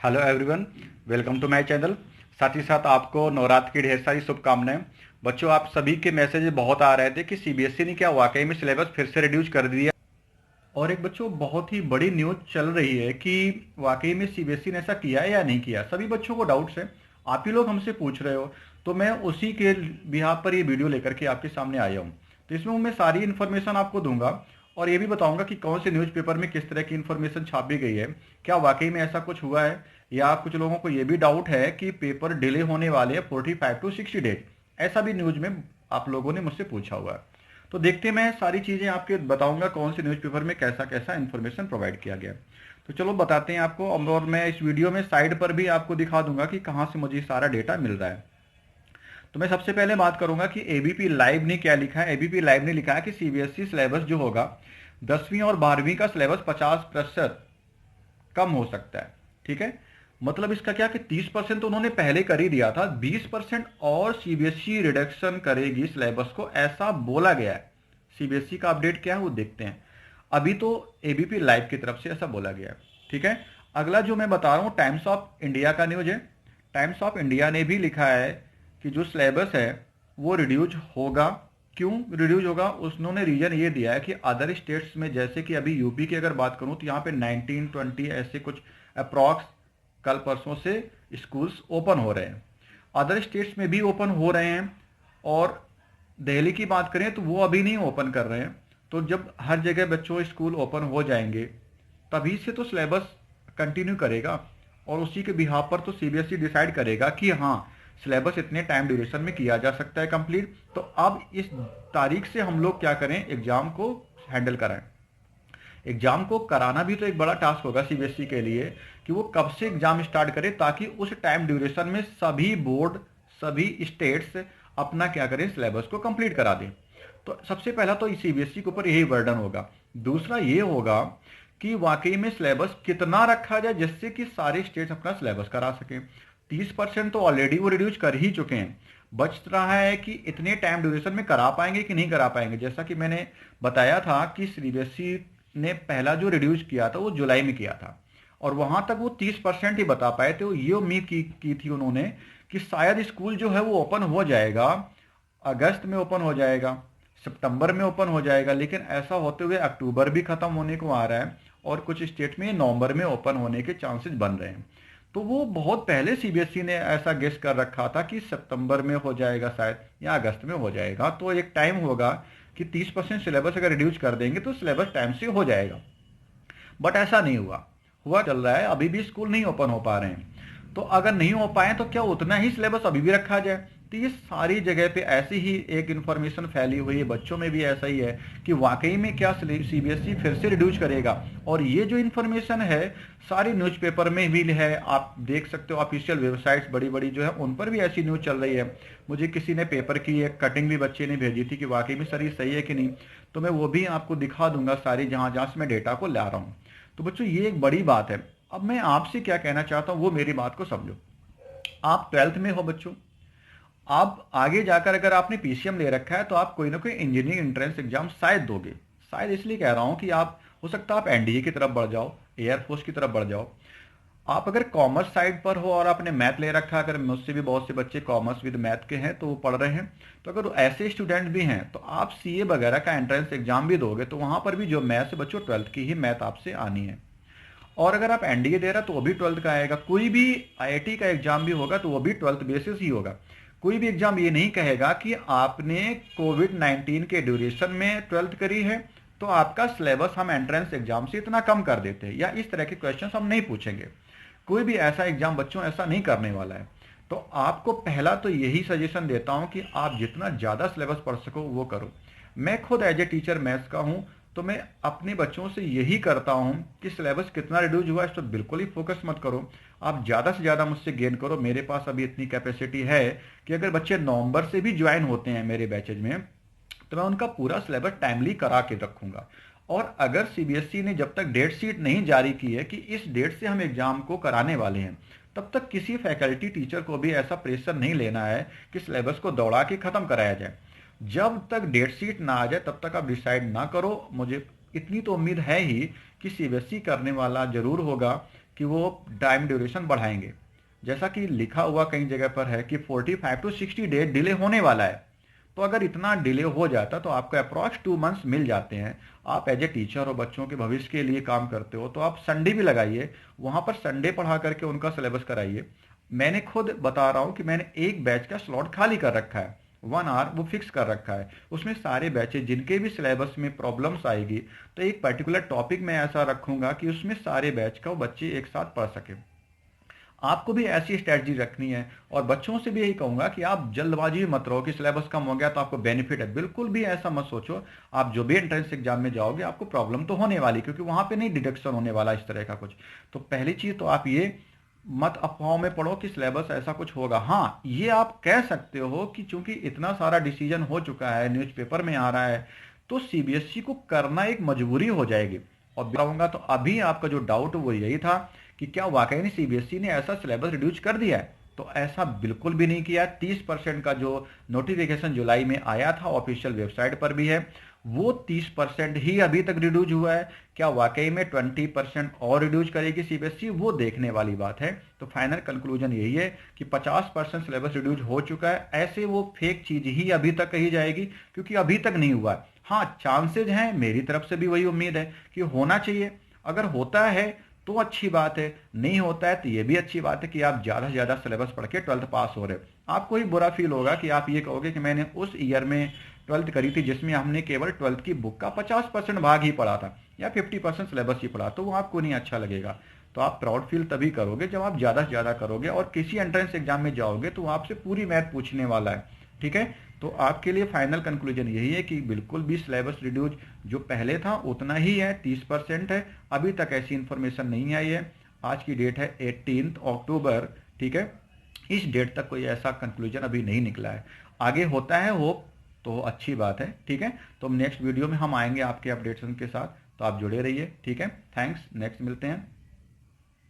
Hello everyone, welcome to my channel. साथ ही साथ आपको नवरात्र की ढेर सारी शुभकामनाएं। बच्चों, आप सभी के मैसेज बहुत आ रहे थे कि सीबीएसई ने क्या वाकई में सिलेबस फिर से रिड्यूस कर दिया। और एक बच्चों बहुत ही बड़ी न्यूज चल रही है कि वाकई में सीबीएसई ने ऐसा किया है या नहीं किया। सभी बच्चों को डाउट्स है, आप ही लोग हमसे पूछ रहे हो, तो मैं उसी के बिहाफ पर ये वीडियो लेकर के आपके सामने आया हूँ। तो इसमें मैं सारी इन्फॉर्मेशन आपको दूंगा और ये भी बताऊंगा कि कौन से न्यूज़पेपर में किस तरह की इन्फॉर्मेशन छापी गई है, क्या वाकई में ऐसा कुछ हुआ है, या कुछ लोगों को ये भी डाउट है कि पेपर डिले होने वाले हैं 45 to 60 डेज। ऐसा भी न्यूज में आप लोगों ने मुझसे पूछा हुआ है। तो देखते हैं, मैं सारी चीज़ें आपके बताऊंगा कौन से न्यूज़पेपर में कैसा कैसा इन्फॉर्मेशन प्रोवाइड किया गया। तो चलो बताते हैं आपको, और मैं इस वीडियो में साइड पर भी आपको दिखा दूंगा कि कहाँ से मुझे सारा डेटा मिल रहा है। तो मैं सबसे पहले बात करूंगा कि एबीपी लाइव ने क्या लिखा है। एबीपी लाइव ने लिखा है कि सीबीएसई सिलेबस जो होगा 10वीं और 12वीं का सिलेबस 50% कम हो सकता है। ठीक है, मतलब इसका क्या कि 30% तो उन्होंने पहले कर ही दिया था, 20% और सीबीएसई रिडक्शन करेगी सिलेबस को, ऐसा बोला गया है। सीबीएसई का अपडेट क्या है वो देखते हैं। अभी तो एबीपी लाइव की तरफ से ऐसा बोला गया है। ठीक है, अगला जो मैं बता रहा हूँ टाइम्स ऑफ इंडिया का न्यूज है। टाइम्स ऑफ इंडिया ने भी लिखा है कि जो सिलेबस है वो रिड्यूज होगा। क्यों रिड्यूज होगा, उन्होंने रीजन ये दिया है कि अदर स्टेट्स में, जैसे कि अभी यूपी की अगर बात करूं तो यहाँ पे 19-20 ऐसे कुछ अप्रॉक्स कल परसों से स्कूल्स ओपन हो रहे हैं। अदर स्टेट्स में भी ओपन हो रहे हैं, और दिल्ली की बात करें तो वो अभी नहीं ओपन कर रहे हैं। तो जब हर जगह बच्चों स्कूल ओपन हो जाएंगे तभी से तो सिलेबस कंटिन्यू करेगा, और उसी के बिहाफ पर तो सीबीएसई डिसाइड करेगा कि हाँ सिलेबस इतने टाइम ड्यूरेशन में किया जा सकता है कंप्लीट। तो अब इस तारीख से हम लोग क्या करें, एग्जाम को हैंडल कराएं। एग्जाम को कराना भी तो एक बड़ा टास्क होगा सीबीएसई के लिए कि वो कब से एग्जाम स्टार्ट करे, ताकि उस टाइम ड्यूरेशन में सभी बोर्ड, सभी स्टेट्स अपना क्या करें, सिलेबस को कंप्लीट करा दें। तो सबसे पहला तो सीबीएसई के ऊपर यही बर्डन होगा। दूसरा ये होगा कि वाकई में सिलेबस कितना रखा जाए जिससे कि सारे स्टेट्स अपना सिलेबस करा सकें। 30% तो ऑलरेडी वो रिड्यूस कर ही चुके हैं। बच रहा है कि इतने टाइम ड्यूरेशन में करा पाएंगे कि नहीं करा पाएंगे। जैसा कि मैंने बताया था कि सीबीएसई ने पहला जो रिड्यूस किया था वो जुलाई में किया था, और वहां तक वो 30% ही बता पाए थे। वो ये उम्मीद की थी उन्होंने कि शायद स्कूल जो है वो ओपन हो जाएगा, अगस्त में ओपन हो जाएगा, सितंबर में ओपन हो जाएगा, लेकिन ऐसा होते हुए अक्टूबर भी खत्म होने को आ रहा है, और कुछ स्टेट में नवंबर में ओपन होने के चांसेस बन रहे हैं। तो वो बहुत पहले सीबीएसई ने ऐसा गेस कर रखा था कि सितंबर में हो जाएगा शायद, या अगस्त में हो जाएगा। तो एक टाइम होगा कि 30% सिलेबस अगर रिड्यूस कर देंगे तो सिलेबस टाइम से हो जाएगा। बट ऐसा नहीं हुआ, हुआ चल रहा है, अभी भी स्कूल नहीं ओपन हो पा रहे हैं। तो अगर नहीं हो पाए तो क्या उतना ही सिलेबस अभी भी रखा जाए। तो ये सारी जगह पे ऐसी ही एक इन्फॉर्मेशन फैली हुई है, बच्चों में भी ऐसा ही है कि वाकई में क्या सीबीएसई फिर से रिड्यूस करेगा। और ये जो इन्फॉर्मेशन है सारी न्यूज़पेपर में भी है, आप देख सकते हो, ऑफिशियल वेबसाइट्स बड़ी बड़ी जो है उन पर भी ऐसी न्यूज़ चल रही है। मुझे किसी ने पेपर की एक कटिंग भी बच्चे ने भेजी थी कि वाकई में सर ये सही है कि नहीं। तो मैं वो भी आपको दिखा दूंगा सारी, जहां जहां से मैं डेटा को ला रहा हूँ। तो बच्चों ये एक बड़ी बात है। अब मैं आपसे क्या कहना चाहता हूँ वो मेरी बात को समझो। आप 12th में हो बच्चों, आप आगे जाकर अगर आपने पीसीएम ले रखा है तो आप कोई ना कोई इंजीनियरिंग एंट्रेंस एग्जाम शायद दोगे। शायद इसलिए कह रहा हूँ कि आप, हो सकता है आप एनडीए की तरफ बढ़ जाओ, एयरफोर्स की तरफ बढ़ जाओ। आप अगर कॉमर्स साइड पर हो और आपने मैथ ले रखा, अगर मुझसे भी बहुत से बच्चे कॉमर्स विद मैथ के हैं तो वो पढ़ रहे हैं, तो अगर ऐसे स्टूडेंट भी हैं तो आप सीए वगैरह का एंट्रेंस एग्जाम भी दोगे, तो वहां पर भी जो मैथ से बच्चों 12th की ही मैथ आपसे आनी है। और अगर आप एनडीए दे रहा तो वो भी 12th का आएगा। कोई भी आईआईटी का एग्जाम भी होगा तो वो भी 12th बेसिस ही होगा। कोई भी एग्जाम ये नहीं कहेगा कि आपने कोविड-19 के ड्यूरेशन में 12th करी है तो आपका सिलेबस हम एंट्रेंस एग्जाम से इतना कम कर देते हैं, या इस तरह के क्वेश्चन हम नहीं पूछेंगे। कोई भी ऐसा एग्जाम बच्चों ऐसा नहीं करने वाला है। तो आपको पहला तो यही सजेशन देता हूं कि आप जितना ज्यादा सिलेबस पढ़ सको वो करो। मैं खुद एज ए टीचर मैथ्स का हूं, तो मैं अपने बच्चों से यही करता हूं कि सिलेबस कितना रिड्यूस हुआ है इस पर बिल्कुल ही फोकस मत करो। आप ज़्यादा से ज़्यादा मुझसे गेन करो। मेरे पास अभी इतनी कैपेसिटी है कि अगर बच्चे नवंबर से भी ज्वाइन होते हैं मेरे बैचेज में तो मैं उनका पूरा सिलेबस टाइमली करा के रखूंगा। और अगर सीबीएसई ने जब तक डेट शीट नहीं जारी की है कि इस डेट से हम एग्जाम को कराने वाले हैं, तब तक किसी फैकल्टी टीचर को भी ऐसा प्रेशर नहीं लेना है कि सिलेबस को दौड़ा के खत्म कराया जाए। जब तक डेट शीट ना आ जाए तब तक आप डिसाइड ना करो। मुझे इतनी तो उम्मीद है ही कि सीबीएसई करने वाला जरूर होगा, कि वो टाइम ड्यूरेशन बढ़ाएंगे। जैसा कि लिखा हुआ कई जगह पर है कि 45 टू 60 डे डिले होने वाला है। तो अगर इतना डिले हो जाता तो आपको अप्रॉक्स 2 मंथ्स मिल जाते हैं। आप एज ए टीचर हो, बच्चों के भविष्य के लिए काम करते हो, तो आप संडे भी लगाइए, वहां पर संडे पढ़ा करके उनका सिलेबस कराइए। मैंने खुद बता रहा हूँ कि मैंने एक बैच का स्लॉट खाली कर रखा है, 1 आवर वो फिक्स कर रखा है। उसमें सारे बैचेज जिनके भी सिलेबस में प्रॉब्लम्स आएगी, तो एक पर्टिकुलर टॉपिक में ऐसा रखूंगा कि उसमें सारे बैच का वो बच्चे एक साथ पढ़ सके। आपको भी ऐसी स्ट्रेटजी रखनी है। और बच्चों से भी यही कहूंगा कि आप जल्दबाजी मत रहो कि सिलेबस कम हो गया तो आपको बेनिफिट है, बिल्कुल भी ऐसा मत सोचो। आप जो भी एंट्रेंस एग्जाम में जाओगे आपको प्रॉब्लम तो होने वाली, क्योंकि वहां पे नहीं डिडक्शन होने वाला इस तरह का कुछ। तो पहली चीज तो आप ये मत अफवाहों में पढ़ो कि सिलेबस ऐसा कुछ होगा। हाँ, ये आप कह सकते हो कि चूंकि इतना सारा डिसीजन हो चुका है, न्यूज़पेपर में आ रहा है, तो सीबीएसई को करना एक मजबूरी हो जाएगी। और बताऊंगा तो अभी आपका जो डाउट वो यही था कि क्या वाकई में सीबीएसई ने ऐसा सिलेबस रिड्यूस कर दिया है। तो ऐसा बिल्कुल भी नहीं किया। 30% का जो नोटिफिकेशन जुलाई में आया था, ऑफिशियल वेबसाइट पर भी है, वो 30% ही अभी तक रिड्यूज हुआ है। क्या वाकई में 20% और रिड्यूज करेगी सीबीएसई, वो देखने वाली बात है। तो फाइनल कंक्लूजन यही है कि 50% सिलेबस रिड्यूज हो चुका है। ऐसे वो फेक चीज ही अभी तक कही जाएगी, क्योंकि अभी तक नहीं हुआ। हाँ, चांसेज हैं, मेरी तरफ से भी वही उम्मीद है कि होना चाहिए। अगर होता है तो अच्छी बात है, नहीं होता है तो ये भी अच्छी बात है कि आप ज़्यादा से ज़्यादा सिलेबस पढ़ के 12th पास हो रहे हो। आपको ही बुरा फील होगा कि आप ये कहोगे कि मैंने उस ईयर में 12th करी थी जिसमें हमने केवल 12th की बुक का 50% भाग ही पढ़ा था या 50% सिलेबस ही पढ़ा, तो वो आपको नहीं अच्छा लगेगा। तो आप प्राउड फील तभी करोगे जब आप ज़्यादा से ज़्यादा करोगे। और किसी एंट्रेंस एग्जाम में जाओगे तो आपसे पूरी मैथ पूछने वाला है, ठीक है। तो आपके लिए फाइनल कंक्लूजन यही है कि बिल्कुल भी सिलेबस रिड्यूज जो पहले था उतना ही है, 30% है। अभी तक ऐसी इंफॉर्मेशन नहीं आई है। आज की डेट है 18 अक्टूबर, ठीक है। इस डेट तक कोई ऐसा कंक्लूजन अभी नहीं निकला है। आगे होता है होप, तो अच्छी बात है, ठीक है। तो नेक्स्ट वीडियो में हम आएंगे आपके अपडेट्स के साथ, तो आप जुड़े रहिए, ठीक है। थैंक्स, नेक्स्ट मिलते हैं।